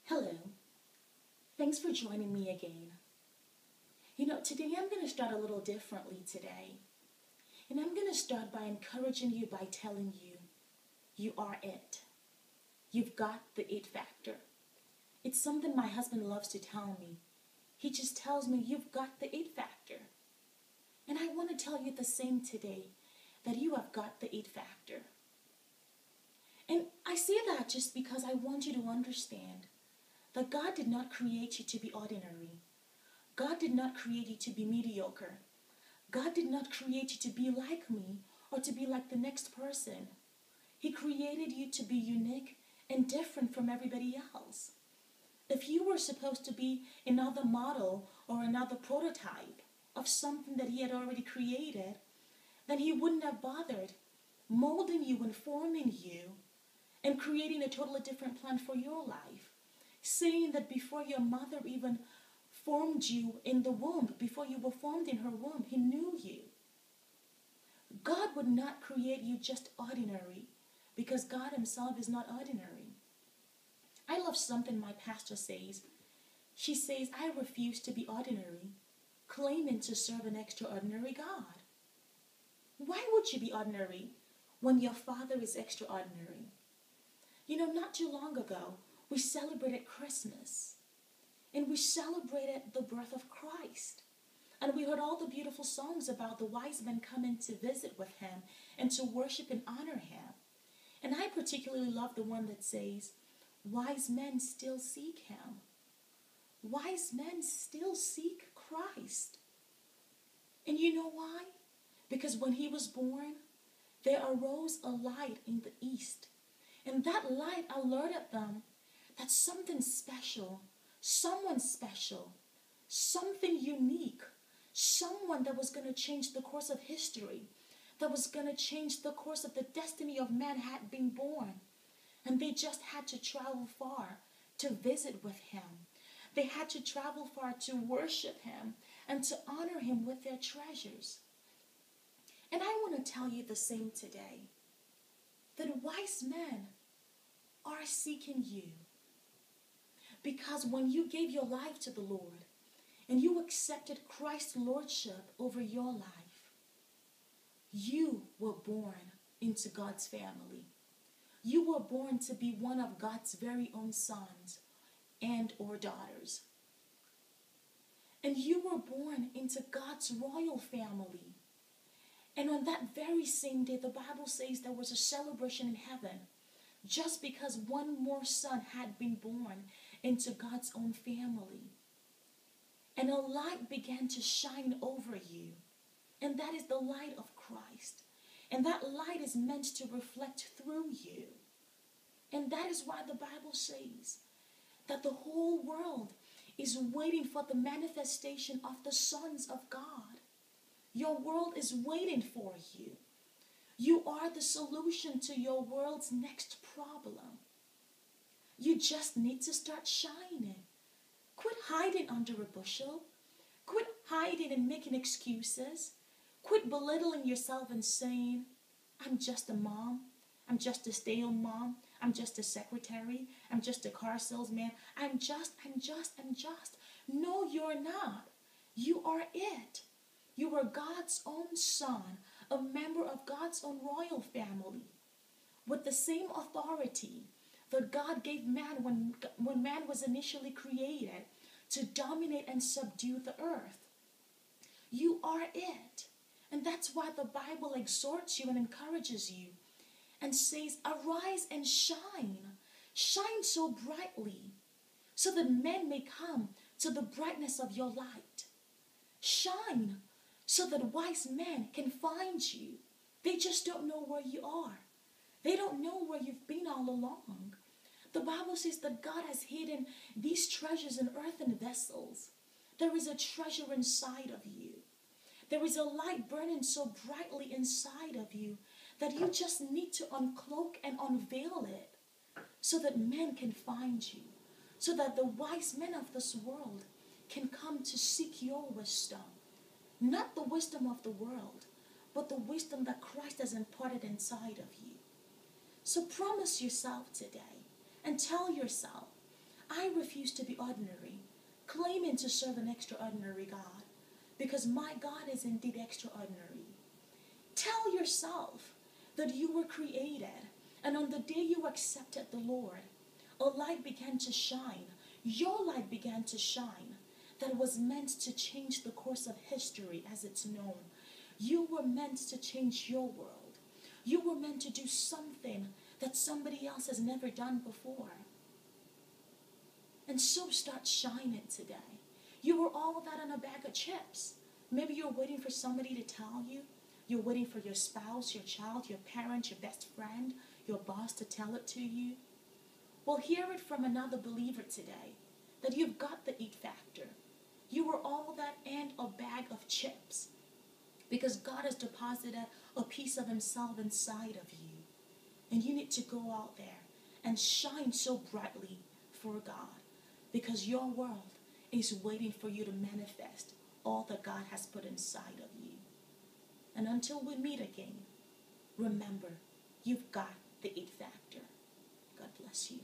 Hello. Thanks for joining me again. Today I'm going to start a little differently today. And I'm going to start by encouraging you by telling you, you are it. You've got the it factor. It's something my husband loves to tell me. He just tells me, you've got the it factor. And I want to tell you the same today, that you have got the it factor. And I say that just because I want you to understand that God did not create you to be ordinary. God did not create you to be mediocre. God did not create you to be like me or to be like the next person. He created you to be unique and different from everybody else. If you were supposed to be another model or another prototype of something that he had already created, then he wouldn't have bothered molding you and forming you and creating a totally different plan for your life. Saying that before your mother even formed you in the womb, before you were formed in her womb, he knew you. God would not create you just ordinary, because God himself is not ordinary. I love something my pastor says. She says, I refuse to be ordinary, claiming to serve an extraordinary God. Why would you be ordinary when your Father is extraordinary? Not too long ago, we celebrated Christmas, and we celebrated the birth of Christ. And we heard all the beautiful songs about the wise men coming to visit with him and to worship and honor him. And I particularly love the one that says, wise men still seek him. Wise men still seek Christ. And you know why? Because when he was born, there arose a light in the east. And that light alerted them that something special, someone special, something unique, someone that was going to change the course of history, that was going to change the course of the destiny of man had been born. And they just had to travel far to visit with him. They had to travel far to worship him and to honor him with their treasures. And I want to tell you the same today, that wise men are seeking you. Because when you gave your life to the Lord and you accepted Christ's lordship over your life, you were born into God's family. You were born to be one of God's very own sons and or daughters. And you were born into God's royal family. And on that very same day, the Bible says there was a celebration in heaven just because one more son had been born into God's own family. And a light began to shine over you. And that is the light of Christ. And that light is meant to reflect through you. And that is why the Bible says that the whole world is waiting for the manifestation of the sons of God. Your world is waiting for you. You are the solution to your world's next problem. You just need to start shining. Quit hiding under a bushel. Quit hiding and making excuses. Quit belittling yourself and saying, I'm just a mom. I'm just a stay-at-home mom. I'm just a secretary. I'm just a car salesman. I'm just. No, you're not. You are it. You are God's own son, a member of God's own royal family, with the same authority that God gave man when man was initially created to dominate and subdue the earth. You are it. And that's why the Bible exhorts you and encourages you and says, arise and shine. Shine so brightly so that men may come to the brightness of your light. Shine so that wise men can find you. They just don't know where you are. They don't know where you've been all along. The Bible says that God has hidden these treasures in earthen vessels. There is a treasure inside of you. There is a light burning so brightly inside of you that you just need to uncloak and unveil it so that men can find you, so that the wise men of this world can come to seek your wisdom. Not the wisdom of the world, but the wisdom that Christ has imparted inside of you. So promise yourself today and tell yourself, I refuse to be ordinary, claiming to serve an extraordinary God, because my God is indeed extraordinary. Tell yourself that you were created, and on the day you accepted the Lord, a light began to shine. Your light began to shine that was meant to change the course of history as it's known. You were meant to change your world. You were meant to do something that somebody else has never done before. And so start shining today. You were all that on a bag of chips. Maybe you're waiting for somebody to tell you. You're waiting for your spouse, your child, your parent, your best friend, your boss to tell it to you. Well, hear it from another believer today that you've got the it factor. You were all that and a bag of chips because God has deposited a piece of himself inside of you. And you need to go out there and shine so brightly for God because your world is waiting for you to manifest all that God has put inside of you. And until we meet again, remember, you've got the it factor. God bless you.